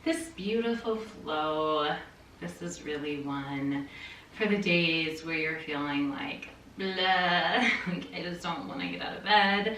This beautiful flow, this is really one for the days where you're feeling like, blah, like I just don't want to get out of bed.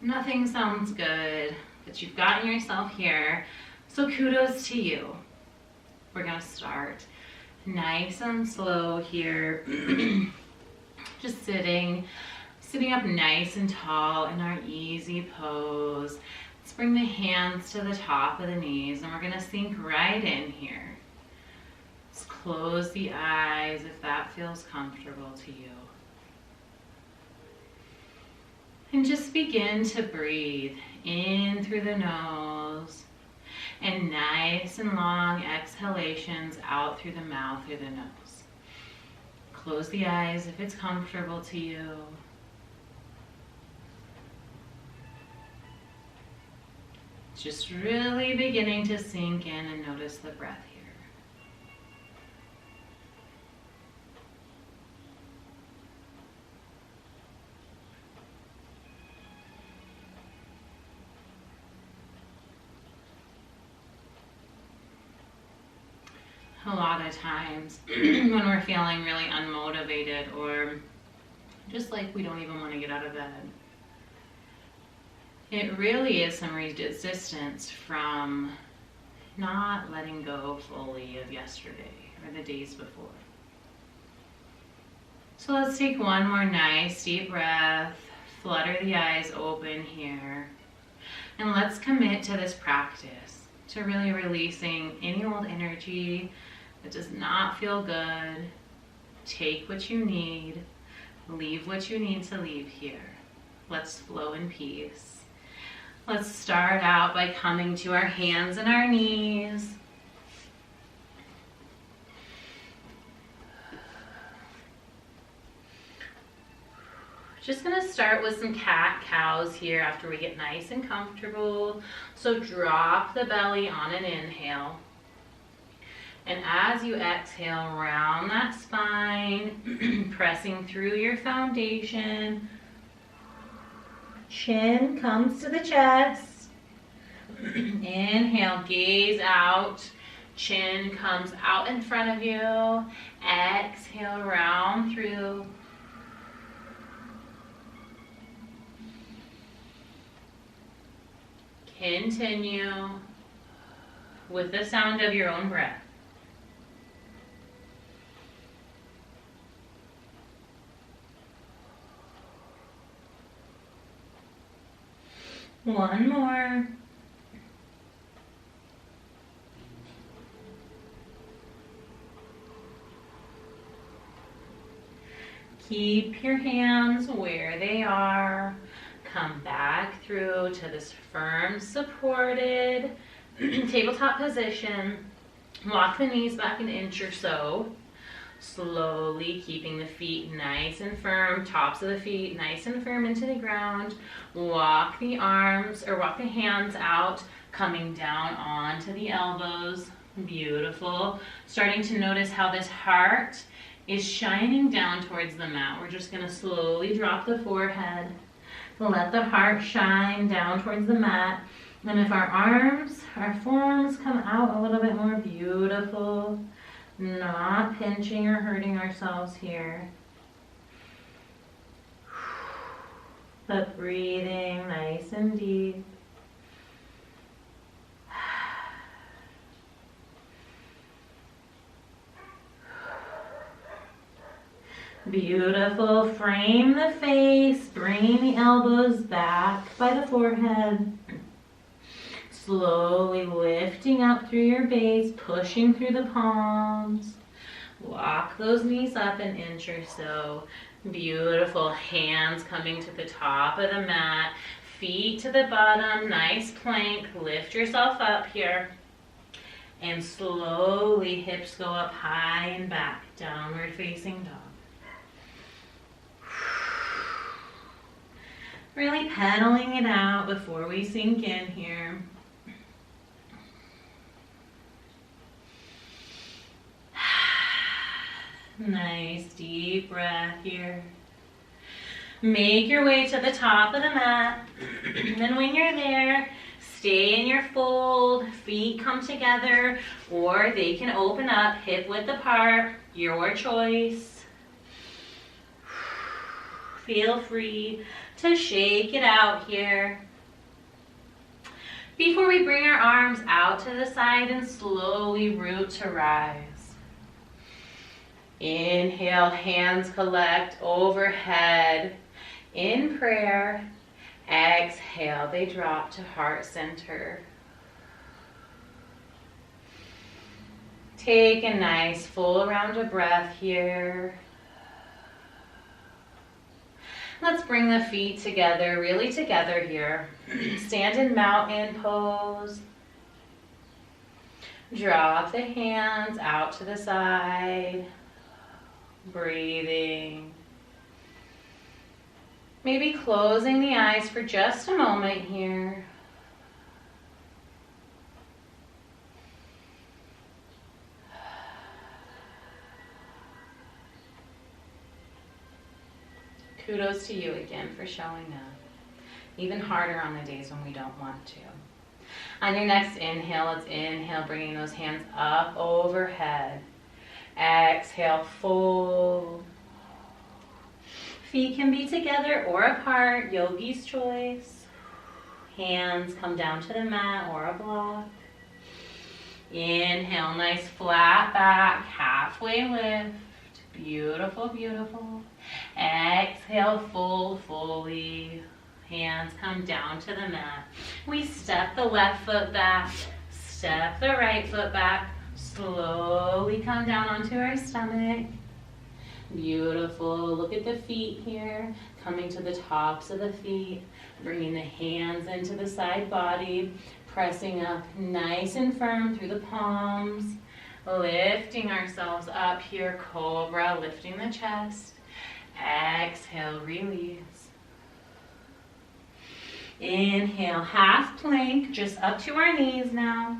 Nothing sounds good, but you've gotten yourself here. So kudos to you. We're gonna start nice and slow here. Just sitting up nice and tall in our easy pose. Let's bring the hands to the top of the knees and we're gonna sink right in here. Let's close the eyes if that feels comfortable to you. And just begin to breathe in through the nose and nice and long exhalations out through the mouth through the nose. Close the eyes if it's comfortable to you. Just really beginning to sink in and notice the breath here. A lot of times when we're feeling really unmotivated or just like we don't even want to get out of bed, it really is some resistance from not letting go fully of yesterday or the days before. So let's take one more nice deep breath, flutter the eyes open here, and let's commit to this practice, to really releasing any old energy that does not feel good. Take what you need, leave what you need to leave here. Let's flow in peace. Let's start out by coming to our hands and our knees. Just gonna start with some cat-cows here after we get nice and comfortable. So drop the belly on an inhale. And as you exhale, round that spine, pressing through your foundation. Chin comes to the chest. Inhale, gaze out. Chin comes out in front of you. Exhale, round through. Continue with the sound of your own breath. One more. Keep your hands where they are. Come back through to this firm, supported tabletop position. Walk the knees back an inch or so. Slowly keeping the feet nice and firm, tops of the feet nice and firm into the ground. Walk the arms or walk the hands out, coming down onto the elbows. Beautiful. Starting to notice how this heart is shining down towards the mat. We're just going to slowly drop the forehead. Let the heart shine down towards the mat. And if our arms, our forearms come out a little bit more, beautiful. Not pinching or hurting ourselves here. But breathing nice and deep. Beautiful. Frame the face, bringing the elbows back by the forehead. Slowly lifting up through your base, pushing through the palms. Walk those knees up an inch or so. Beautiful. Hands coming to the top of the mat. Feet to the bottom. Nice plank. Lift yourself up here. And slowly hips go up high and back. Downward facing dog. Really pedaling it out before we sink in here. Nice deep breath here. Make your way to the top of the mat. And then when you're there, Stay in your fold, feet come together, or they can open up hip width apart, your choice. Feel free to shake it out here. Before we bring our arms out to the side and slowly root to rise. Inhale, hands collect overhead in prayer. Exhale, they drop to heart center. Take a nice full round of breath here. Let's bring the feet together, really together here. Stand in mountain pose. Drop the hands out to the side. Breathing. Maybe closing the eyes for just a moment here. Kudos to you again for showing up. Even harder on the days when we don't want to. On your next inhale, let's inhale, bringing those hands up overhead. Exhale, fold. Feet can be together or apart, yogi's choice. Hands come down to the mat or a block. Inhale, nice flat back, halfway lift. Beautiful, beautiful. Exhale, fold fully. Hands come down to the mat. We step the left foot back, step the right foot back. Slowly come down onto our stomach. Beautiful. Look at the feet here. Coming to the tops of the feet. Bringing the hands into the side body. Pressing up nice and firm through the palms. Lifting ourselves up here. Cobra. Lifting the chest. Exhale. Release. Inhale. Half plank. Just up to our knees now.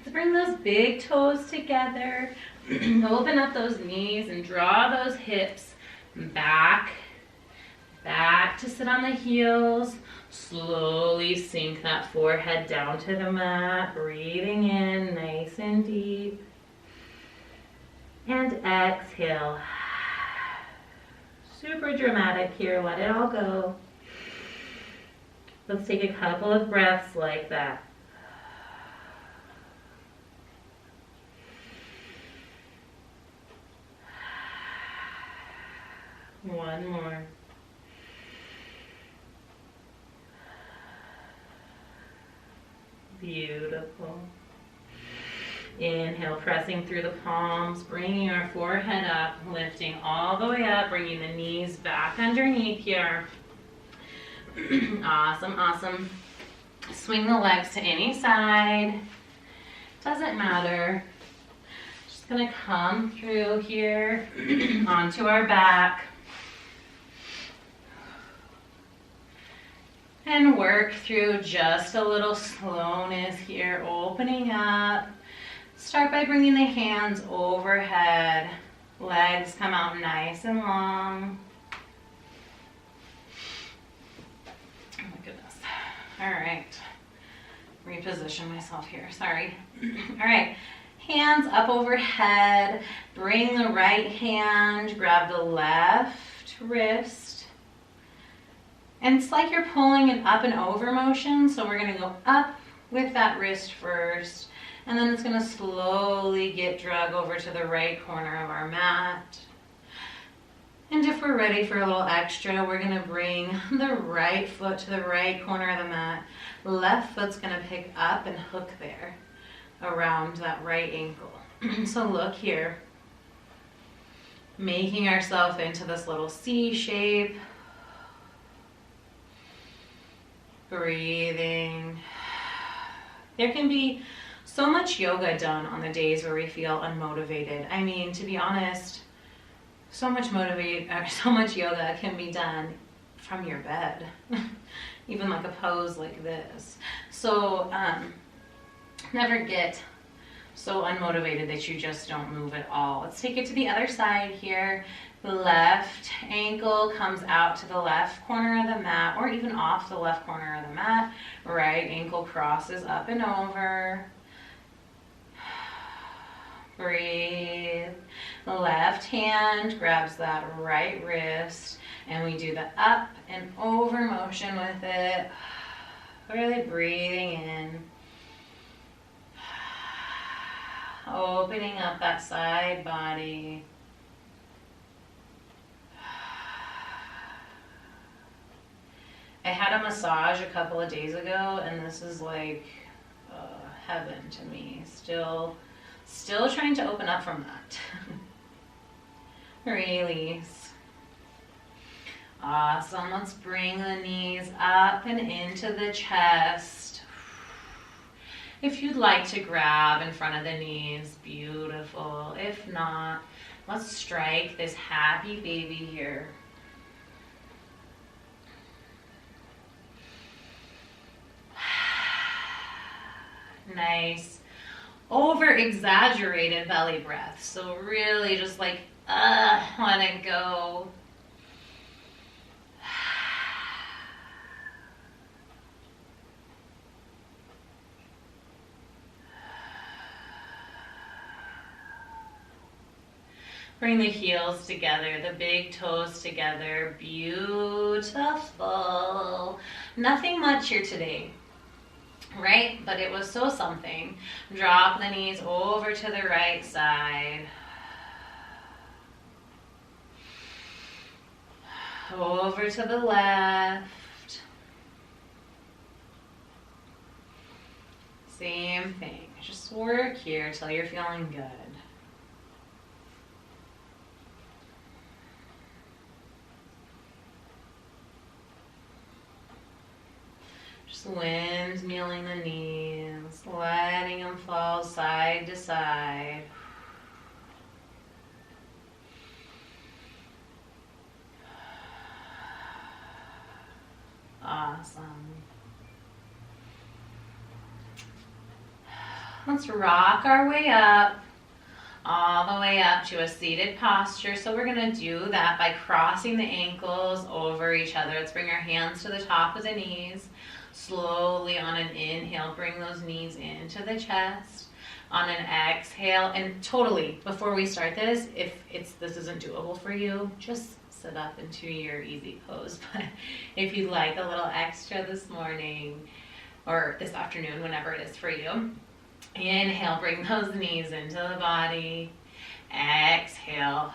Let's bring those big toes together. Open up those knees and draw those hips back. Back to sit on the heels. Slowly sink that forehead down to the mat. Breathing in nice and deep. And exhale. Super dramatic here. Let it all go. Let's take a couple of breaths like that. One more. Beautiful. Inhale, pressing through the palms, bringing our forehead up, lifting all the way up, bringing the knees back underneath here. Awesome, awesome. Swing the legs to any side. Doesn't matter. Just gonna come through here onto our back. And work through just a little slowness here, opening up. Start by bringing the hands overhead. Legs come out nice and long. Oh my goodness. All right. Reposition myself here, sorry. All right, hands up overhead. Bring the right hand, grab the left wrist. And it's like you're pulling an up and over motion. So we're gonna go up with that wrist first. And then it's gonna slowly get drug over to the right corner of our mat. And if we're ready for a little extra, we're gonna bring the right foot to the right corner of the mat. Left foot's gonna pick up and hook there around that right ankle. So look here. Making ourselves into this little C shape. Breathing. There can be so much yoga done on the days where we feel unmotivated. I mean, to be honest, so much yoga can be done from your bed, even like a pose like this. So never get so unmotivated that you just don't move at all. Let's take it to the other side here. The left ankle comes out to the left corner of the mat, or even off the left corner of the mat. Right ankle crosses up and over. Breathe. The left hand grabs that right wrist, and we do the up and over motion with it. Really breathing in. Opening up that side body. I had a massage a couple of days ago, and this is like heaven to me. Still trying to open up from that. Release. Awesome. Let's bring the knees up and into the chest. If you'd like to grab in front of the knees, beautiful. If not, let's strike this happy baby here. Nice. Over-exaggerated belly breath. So really just like, let it go. Bring the heels together, the big toes together. Beautiful. Nothing much here today, right? But it was so something. Drop the knees over to the right side. Over to the left. Same thing. Just work here till you're feeling good. Just windmilling the knees, letting them fall side to side. Awesome. Let's rock our way up, all the way up to a seated posture. So we're going to do that by crossing the ankles over each other. Let's bring our hands to the top of the knees. Slowly on an inhale, bring those knees into the chest. On an exhale, and totally, before we start this, if this isn't doable for you, just sit up into your easy pose. But if you'd like a little extra this morning or this afternoon, whenever it is for you, inhale, bring those knees into the body. Exhale,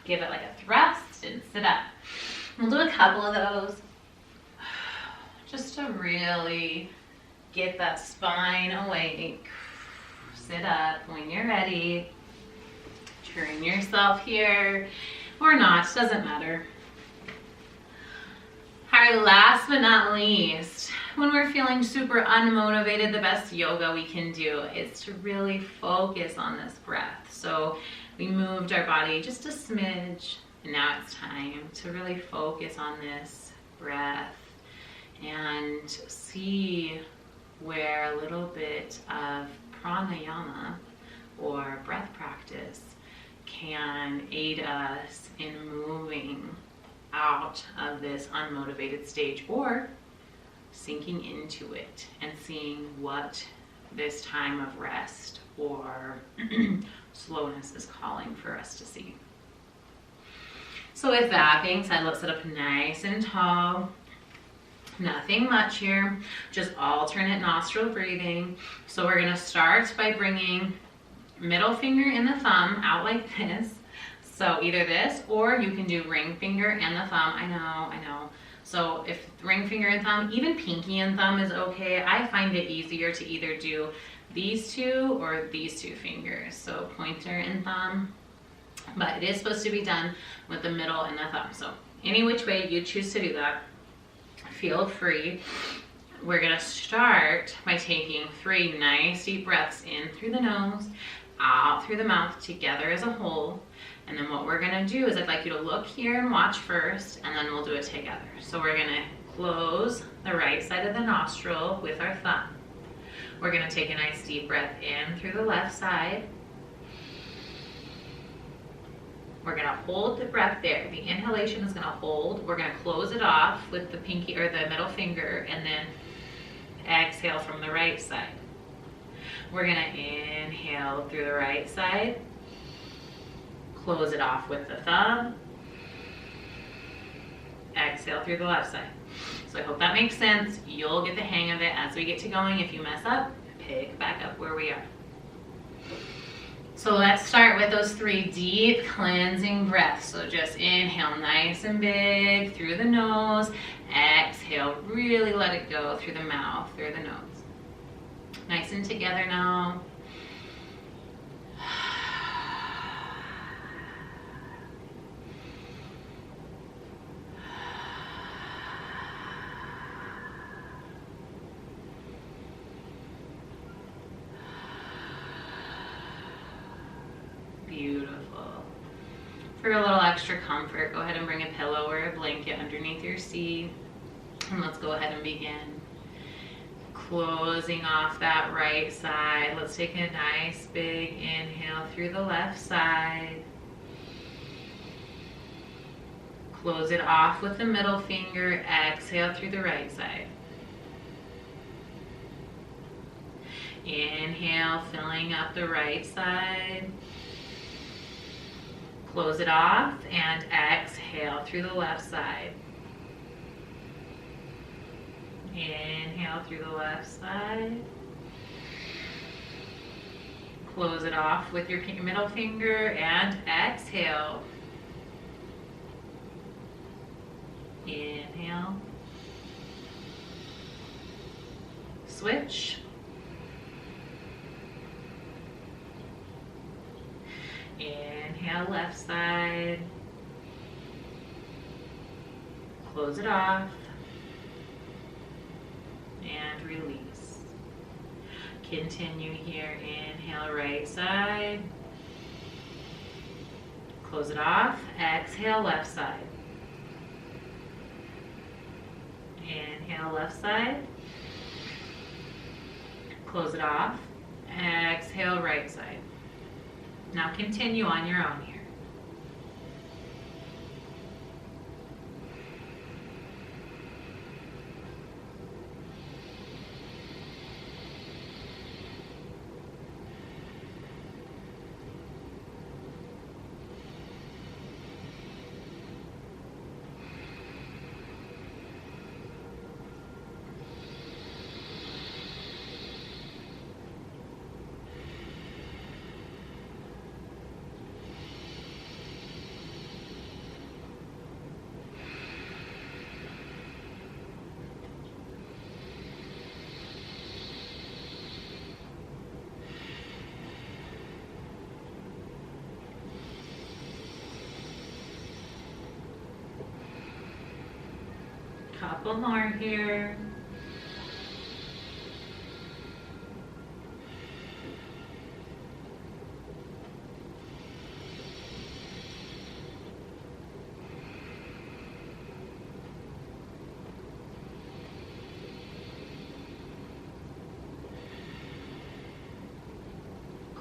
give it like a thrust and sit up. We'll do a couple of those just to really get that spine awake. Sit up when you're ready. Turn yourself here or not, doesn't matter. Our last but not least, when we're feeling super unmotivated, the best yoga we can do is to really focus on this breath. So we moved our body just a smidge, and now it's time to really focus on this breath and see where a little bit of pranayama or breath practice can aid us in moving out of this unmotivated stage or sinking into it and seeing what this time of rest or slowness is calling for us to see. So with that being said, let's sit up nice and tall. Nothing much here, just alternate nostril breathing. So we're gonna start by bringing middle finger and the thumb out like this. So either this, or you can do ring finger and the thumb. I know. So if ring finger and thumb, even pinky and thumb is okay. I find it easier to either do these two or these two fingers. So pointer and thumb, but it is supposed to be done with the middle and the thumb. So any which way you choose to do that, feel free. We're gonna start by taking 3 nice deep breaths in through the nose, out through the mouth, together as a whole. And then what we're gonna do is I'd like you to look here and watch first, and then we'll do it together. So we're gonna close the right side of the nostril with our thumb. We're gonna take a nice deep breath in through the left side. We're gonna hold the breath there. The inhalation is gonna hold. We're gonna close it off with the pinky or the middle finger and then exhale from the right side. We're gonna inhale through the right side. Close it off with the thumb. Exhale through the left side. So I hope that makes sense. You'll get the hang of it as we get to going. If you mess up, pick back up where we are. So let's start with those 3 deep cleansing breaths. So just inhale nice and big through the nose. Exhale, really let it go through the mouth, through the nose. Nice and together now. Beautiful. For a little extra comfort, go ahead and bring a pillow or a blanket underneath your seat. And let's go ahead and begin. Closing off that right side. Let's take a nice big inhale through the left side. Close it off with the middle finger. Exhale through the right side. Inhale, filling up the right side. Close it off and exhale through the left side. Inhale through the left side. Close it off with your middle finger and exhale. Inhale. Switch. Inhale, left side. Close it off. And release. Continue here. Inhale, right side. Close it off. Exhale, left side. Inhale, left side. Close it off. Exhale, right side. Now continue on your own here. Couple more here.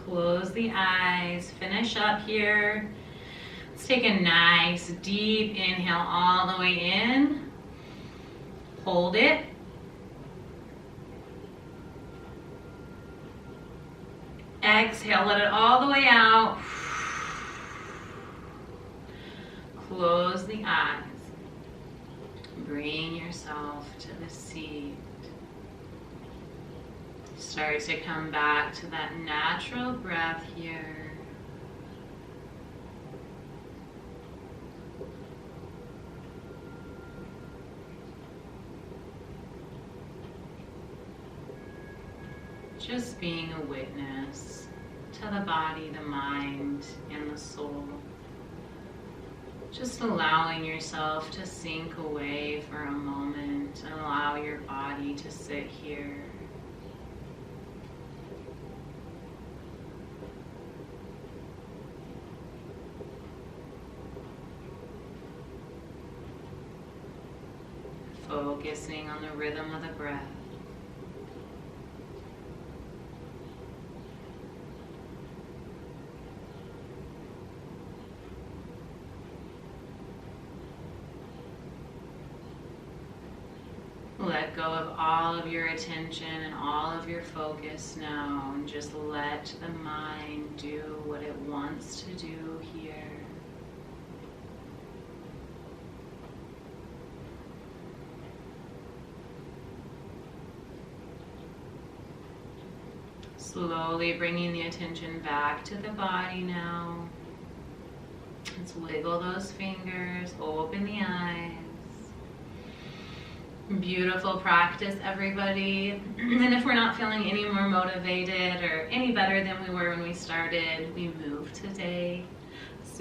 Close the eyes, finish up here. Let's take a nice deep inhale all the way in. Hold it. Exhale, let it all the way out. Close the eyes. Bring yourself to the seat. Start to come back to that natural breath here. Just being a witness to the body, the mind, and the soul. Just allowing yourself to sink away for a moment and allow your body to sit here. Focusing on the rhythm of the breath. let go of all of your attention and all of your focus now, and just let the mind do what it wants to do here. Slowly bringing the attention back to the body now. Let's wiggle those fingers, open the eyes. Beautiful practice, everybody. And if we're not feeling any more motivated or any better than we were when we started, we move today.